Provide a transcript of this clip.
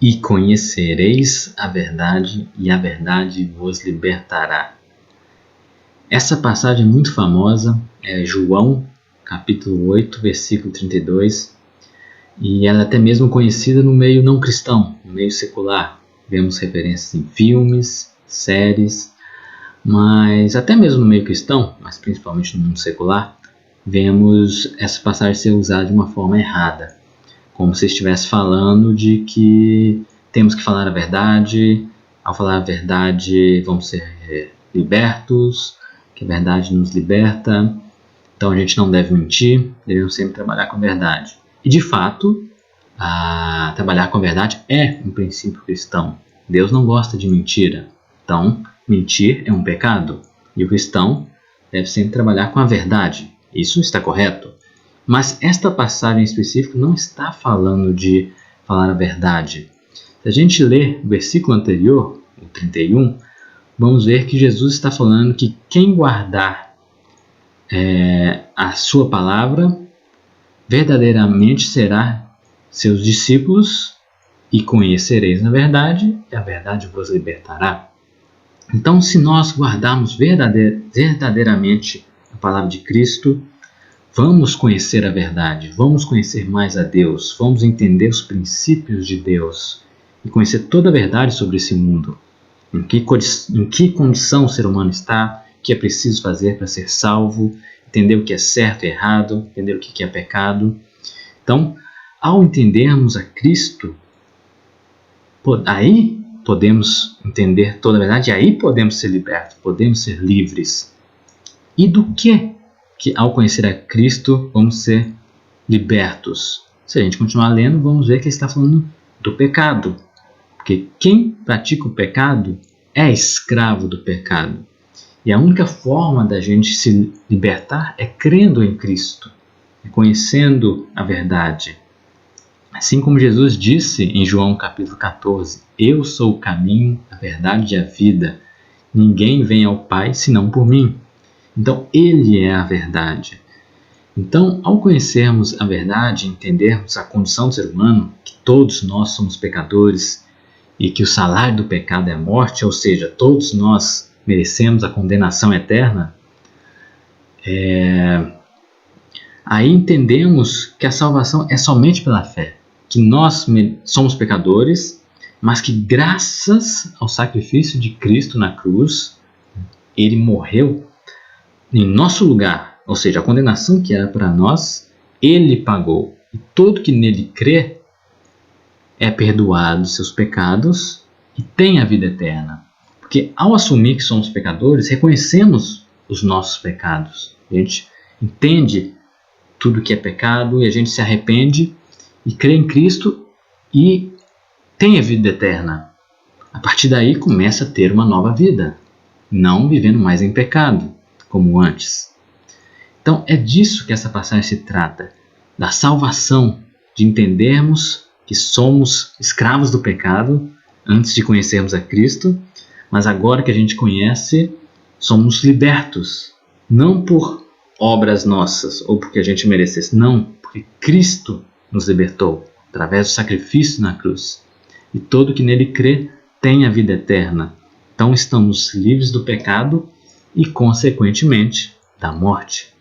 E conhecereis a verdade, e a verdade vos libertará. Essa passagem é muito famosa, é João, capítulo 8, versículo 32, e ela é até mesmo conhecida no meio não cristão, no meio secular. Vemos referências em filmes, séries, mas até mesmo no meio cristão, mas principalmente no mundo secular, vemos essa passagem ser usada de uma forma errada, como se estivesse falando de que temos que falar a verdade, ao falar a verdade vamos ser libertos, que a verdade nos liberta, então a gente não deve mentir, devemos sempre trabalhar com a verdade. E de fato, trabalhar com a verdade é um princípio cristão. Deus não gosta de mentira, então mentir é um pecado, e o cristão deve sempre trabalhar com a verdade. Isso está correto. Mas esta passagem em específico não está falando de falar a verdade. Se a gente ler o versículo anterior, o 31, vamos ver que Jesus está falando que quem guardar a sua palavra verdadeiramente será seus discípulos e conhecereis na verdade, e a verdade vos libertará. Então, se nós guardarmos verdadeiramente a palavra de Cristo, vamos conhecer a verdade, vamos conhecer mais a Deus, vamos entender os princípios de Deus e conhecer toda a verdade sobre esse mundo. Em que condição o ser humano está, o que é preciso fazer para ser salvo, entender o que é certo e errado, entender o que é pecado. Então, ao entendermos a Cristo, aí podemos entender toda a verdade e aí podemos ser libertos, podemos ser livres. E do que ao conhecer a Cristo vamos ser libertos? Se a gente continuar lendo, vamos ver que ele está falando do pecado. Porque quem pratica o pecado é escravo do pecado. E a única forma da gente se libertar é crendo em Cristo, é conhecendo a verdade. Assim como Jesus disse em João capítulo 14, eu sou o caminho, a verdade e a vida. Ninguém vem ao Pai senão por mim. Então, Ele é a verdade. Então, ao conhecermos a verdade, entendermos a condição do ser humano, que todos nós somos pecadores e que o salário do pecado é a morte, ou seja, todos nós merecemos a condenação eterna, aí entendemos que a salvação é somente pela fé, que nós somos pecadores, mas que graças ao sacrifício de Cristo na cruz, Ele morreu em nosso lugar, ou seja, a condenação que era para nós, Ele pagou. E todo que nele crê é perdoado dos seus pecados e tem a vida eterna. Porque ao assumir que somos pecadores, reconhecemos os nossos pecados. A gente entende tudo que é pecado e a gente se arrepende e crê em Cristo e tem a vida eterna. A partir daí começa a ter uma nova vida, não vivendo mais em pecado, como antes. Então é disso que essa passagem se trata, da salvação, de entendermos que somos escravos do pecado antes de conhecermos a Cristo, mas agora que a gente conhece, somos libertos, não por obras nossas ou porque a gente merecesse, não, porque Cristo nos libertou através do sacrifício na cruz. E todo que nele crê tem a vida eterna. Então estamos livres do pecado e, consequentemente, da morte.